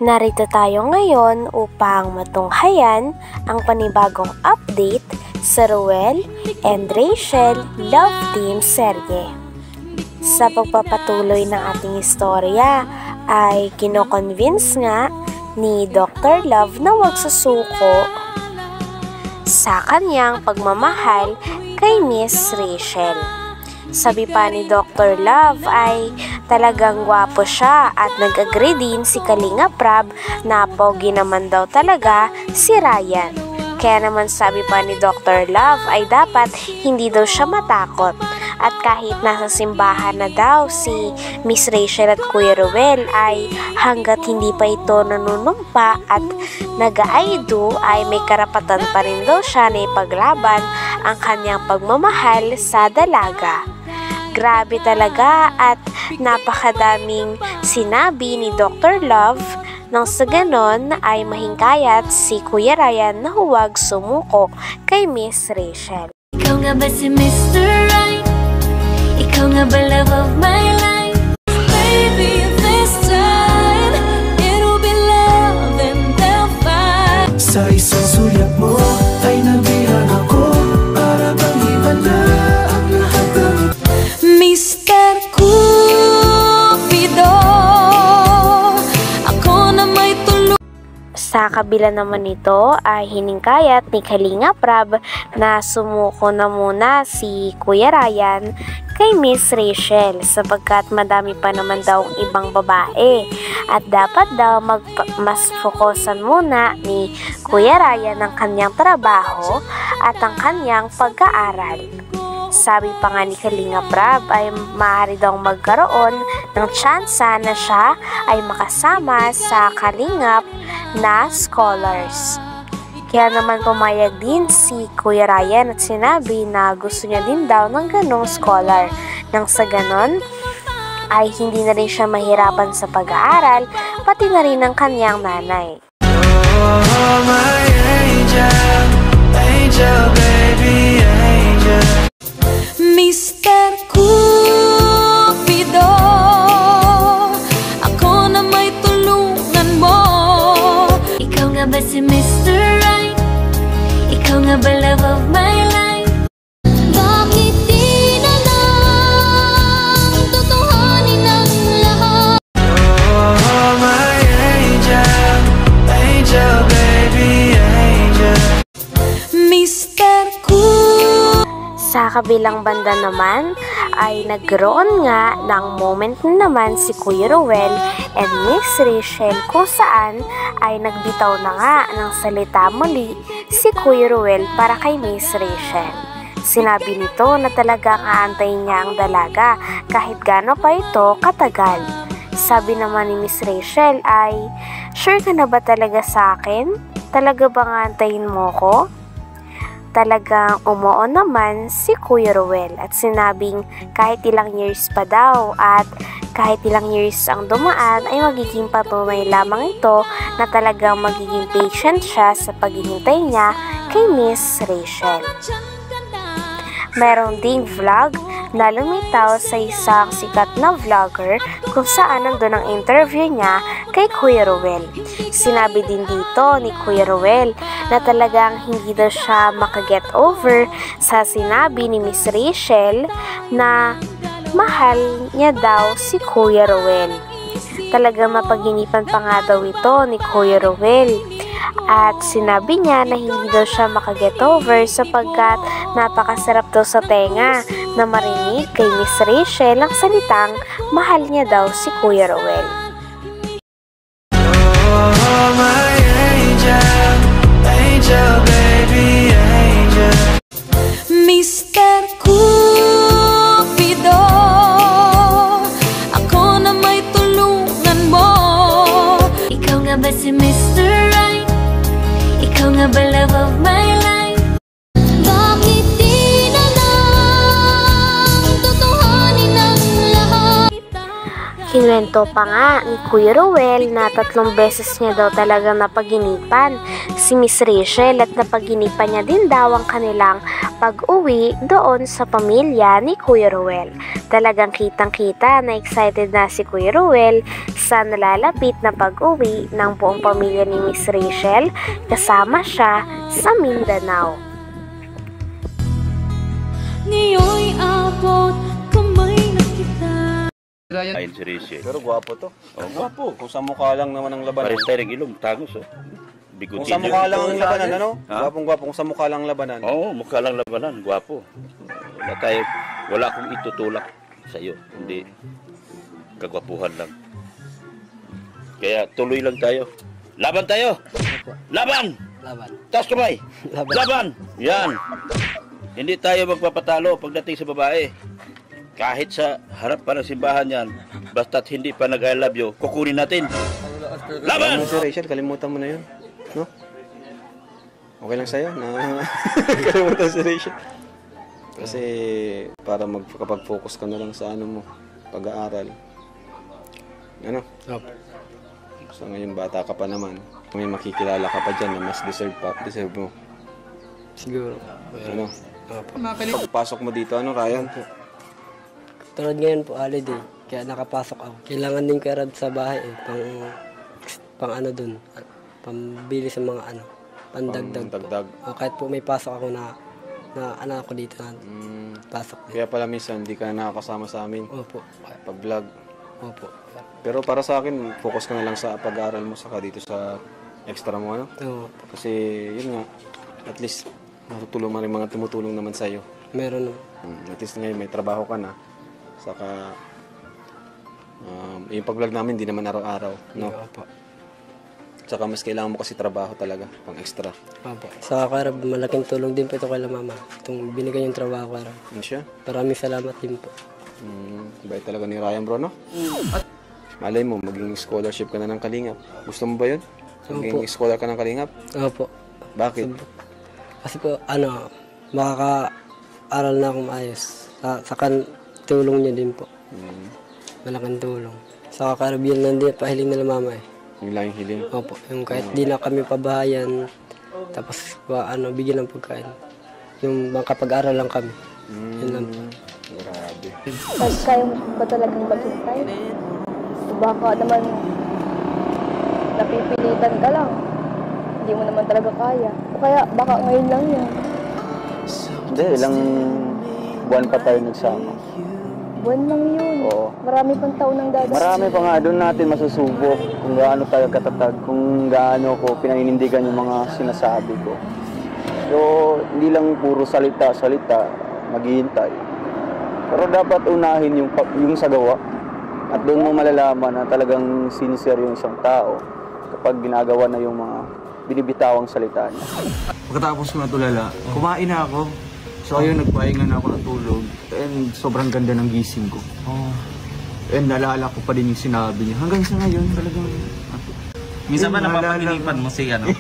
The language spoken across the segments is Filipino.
Narito tayo ngayon upang matunghayan ang panibagong update sa Ruel and Rachel Love Team serye. Sa pagpapatuloy ng ating istorya ay kino-convince nga ni Dr. Love na huwag susuko sa kanyang pagmamahal kay Miss Rachel. Sabi pa ni Dr. Love ay talagang gwapo siya at nag-agree din si Kalinga Prab na pogi naman daw talaga si Ryan. Kaya naman sabi pa ni Dr. Love ay dapat hindi daw siya matakot. At kahit nasa simbahan na daw si Miss Rachel at Kuya Ruel ay hanggat hindi pa ito nanunumpa at nag-aido ay may karapatan pa rin daw siya na ipaglaban ang kanyang pagmamahal sa dalaga. Grabe talaga at napakadaming sinabi ni Dr. Love nang sa ganon ay mahingkayat si Kuya Ryan na huwag sumuko kay Miss Rachel. Ikaw nga ba si Mr. Right? Ikaw nga ba love of my life? Baby, this time it'll be love and they'll fight. Sa isang sulyap mo ay nabihag ako para bang iba na ang lahat ng Mr. Cupido, ako na may tulong. Sa kabila naman nito ay hiningkayat ni Kalinga Prab na sumuko na muna si Kuya Ryan kay Miss Rachel sapagkat madami pa naman daw ibang babae at dapat daw mas fokusan muna ni Kuya Ryan ang kanyang trabaho at ang kanyang pag-aaral. Sabi pa nga ni Kalinga Prab ay maaari daw magkaroon ng tsansa na siya ay makasama sa Kalingap na scholars. Kaya naman pumayag din si Kuya Ryan at sinabi na gusto niya din daw ng ganong scholar. Nang sa ganon ay hindi na rin siya mahirapan sa pag-aaral pati na rin ng kanyang nanay. Oh, my angel, angel, baby, angel. Mr. Cupido, ako na may tulungan mo. Ikaw nga ba si Mr. Right? Ikaw nga ba love of my life? Bakit di na lang tutuhanin ang lahat? Oh, my angel, angel, baby, angel. Mr. Sa kabilang banda naman ay nagkaroon nga ng moment na naman si Kuya Ruel and Miss Rachel kung saan ay nagbitaw na nga ng salita muli si Kuya Ruel para kay Miss Rachel. Sinabi nito na talagang aantayin niya ang dalaga kahit gaano pa ito katagal. Sabi naman ni Miss Rachel ay, "Sure ka na ba talaga sa akin? Talaga bang aantayin mo ko?" Talagang umuo naman si Kuya Ruel at sinabing kahit ilang years pa daw at kahit ilang years ang dumaan ay magiging patunay lamang ito na talagang magiging patient siya sa paghihintay niya kay Miss Rachel. Meron ding vlog na lumitaw sa isang sikat na vlogger kung saan nandun ang interview niya kay Kuya Ruel. Sinabi din dito ni Kuya Ruel na talagang hindi daw siya makaget over sa sinabi ni Miss Rachel na mahal niya daw si Kuya Ruel. Talagang mapaginipan pa nga daw ito ni Kuya Ruel. At sinabi niya na hindi daw siya makaget over sapagkat napakasarap daw sa tenga na marinig kay Miss Rachel ang salitang mahal niya daw si Kuya Ruel. Oh, my angel, angel, baby, angel. Mr. Cupido, ako na may tulungan mo. Ikaw nga ba si Mr. Right? Ikaw nga ba love of my life? Bakit di na lang tutuhanin ang lahat? Kinuwento pa nga ni Kuya Ruel na 3 beses niya daw talagang napaginipan si Miss Rachel at napaginipan niya din daw ang kanilang pag-uwi doon sa pamilya ni Kuya Ruel. Talagang kitang-kita na excited na si Kuya Ruel sa nalalapit na pag-uwi ng buong pamilya ni Miss Rachel kasama siya sa Mindanao. Ngayon'y abot kamay na kita. Ayun si Rishi. Pero gwapo to. Oh, Gwapo. Kung sa mukha lang naman ang labanan. Pares tayo ng ilong, tangos oh. Kung Bigutin sa mukha lang ang labanan, ano? Ha? Gwapong-gwapo. Kung sa mukha lang ang labanan. Oo, mukha lang labanan, gwapo. Wala akong itutulak sa iyo, hindi kagwapuhan lang. Kaya tuloy lang tayo. Laban tayo! Laban! Laban. Taas kamay! Laban! Yan! Hindi tayo magpapatalo pagdating sa babae. Kahit sa harap pa ng simbahan yan, basta't hindi pa nag-I love you, kukunin natin. Laban! Ano si Rachel, kalimutan mo na yun. No? Okay lang sa'yo na kalimutan si Rachel. Kasi para magkapag-focus ka na lang sa ano mo, pag-aaral. Ano? Opo. So ngayon bata ka pa naman. May makikilala ka pa dyan na mas deserve mo. Siguro. Ano? Opo. Pagpasok mo dito, ano Ryan? Tulad ngayon po, holiday. Kaya nakapasok ako. Kailangan din ko i-rad sa bahay eh. Pang ano dun. Pambili sa mga ano. Pandagdag po. Pangdagdag. O, kahit po may pasok ako na ano ako dito na pasok din. Kaya pala minsan hindi ka nakakasama sa amin Opo. pag-vlog. Opo. Pero para sa akin, focus ka na lang sa pag-aaral mo saka dito sa extra mo, ano? Opo. Kasi yun nga, at least matutulong mo rin mga tumutulong naman sa'yo. Meron. At least ngayon may trabaho ka na. Saka yung pag-vlog namin hindi naman araw-araw, no? Opo. Saka mas kailangan mo kasi trabaho talaga, pang extra. Opo. Sa Karab, malaking tulong din po ito kay mama. Itong binigay yung trabaho ko. Ano siya? Maraming salamat din po. Bait talaga ni Ryan bro, no? Malay mo, maging scholarship ka na ng Kalingap. Gusto mo ba yun? Maging scholar ka ng Kalingap? Opo. Bakit? Kasi po, makaka-aral na akong maayos. Sa tulong niya din po. Malaking tulong. Sa Caribbean lang din, pahiling nila mama eh. Yung lang yung hiling. Opo, yung kahit di na kami pabahayan, tapos bigyan ng pagkain. Yung makapag-aral lang kami. Yun lang po. Grabe. Pag kaya mo ba talagang maghintay? Baka naman napipilitan ka lang. Hindi mo naman talaga kaya. O kaya baka ngayon lang yan. Hindi, ilang buwan pa tayo nagsama. Buwan lang yun. Oo. Marami pang taon ang dadating. Marami pa nga doon natin masusubok kung gaano tayo katatag, kung gaano ko pinaninindigan yung mga sinasabi ko. So, hindi lang puro salita-salita, maghihintay. Pero dapat unahin yung sa gawa. At doon mo malalaman na talagang sincere yung isang tao kapag ginagawa na yung mga binibitawang salita niya. Pagkatapos ko natulala, kumain na ako. So ayun, nagpahinga na ako ng tulog. And sobrang ganda ng gising ko. And naalala ko pa din yung sinabi niya. Hanggang sa ngayon, talagang... Minsan ba napapaginipan mo si ano?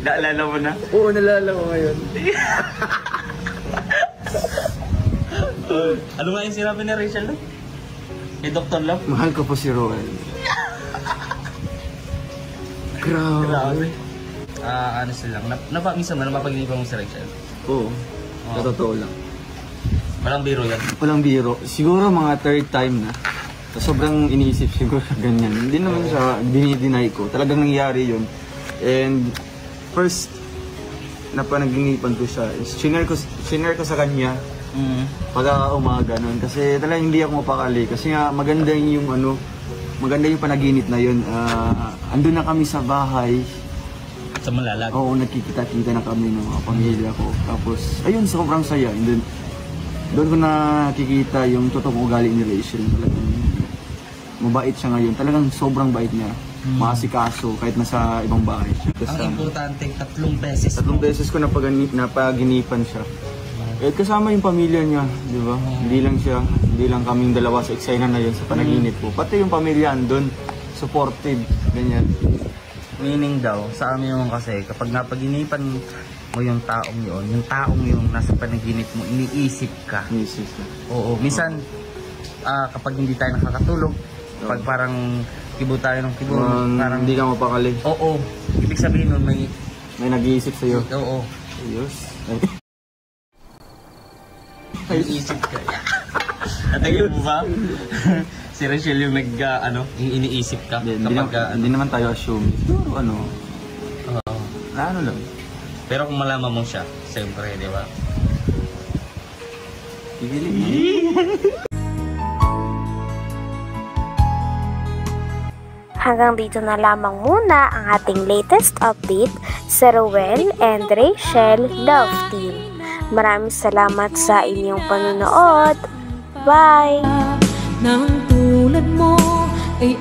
Naalala mo na? Oo, naalala ko ngayon. Ano nga yung sinabi ni Rachel doon? Kay Dr. Love? Mahal ko po si Roel. Grabe. Ano silang, minsan ba napapaginipan mo si Rachel? Oo, sa totoo lang. Walang biro yan. Walang biro. Siguro mga third time na. So, sobrang iniisip siguro ganyan. Hindi naman siya dinideny ko. Talagang nangyari yun. And first na panaginipan ko siya is shinare ko sa kanya pagka umaga nun. Kasi talagang hindi ako mapakali. Kasi nga maganda yung panaginip na yun. Andun na kami sa bahay. Sa Malalag? Oo, nagkikita-kita na kami ng mga pamilya ko. Tapos, ayun, sobrang saya. And then, doon ko nakikita yung totoong ugali ni Rachel. Talagang mabait siya ngayon. Talagang sobrang bait niya. Maasikaso kahit nasa ibang bahay siya. Ang importante, 3 beses. 3 beses ko napaginipan siya. Eh, kasama yung pamilya niya, di ba? Hindi lang kaming dalawa sa eksena na yun sa panaginip ko. Pati yung pamilya andun, supportive, ganyan. Meaning daw, sa amin yung kasi, kapag napaginipan mo yung taong yung nasa panaginip mo, iniisip ka. Iniisip ka. Oo, minsan, kapag hindi tayo nakakatulog, pag parang kibo tayo ng kibo, parang hindi ka mapakali. Oo, ibig sabihin nun may nag-iisip sa'yo. Oo. Ayos. iniisip ka. Natagin mo ba? Si Rachel yung yung iniisip ka? Hindi naman tayo assume. Siguro ano lang. Pero kung malaman mo siya, siyempre, di ba? Hanggang dito na lamang muna ang ating latest update sa Ruel and Rachel Love Team. Maraming salamat sa inyong panonood. Bye! Nang tulad mo ay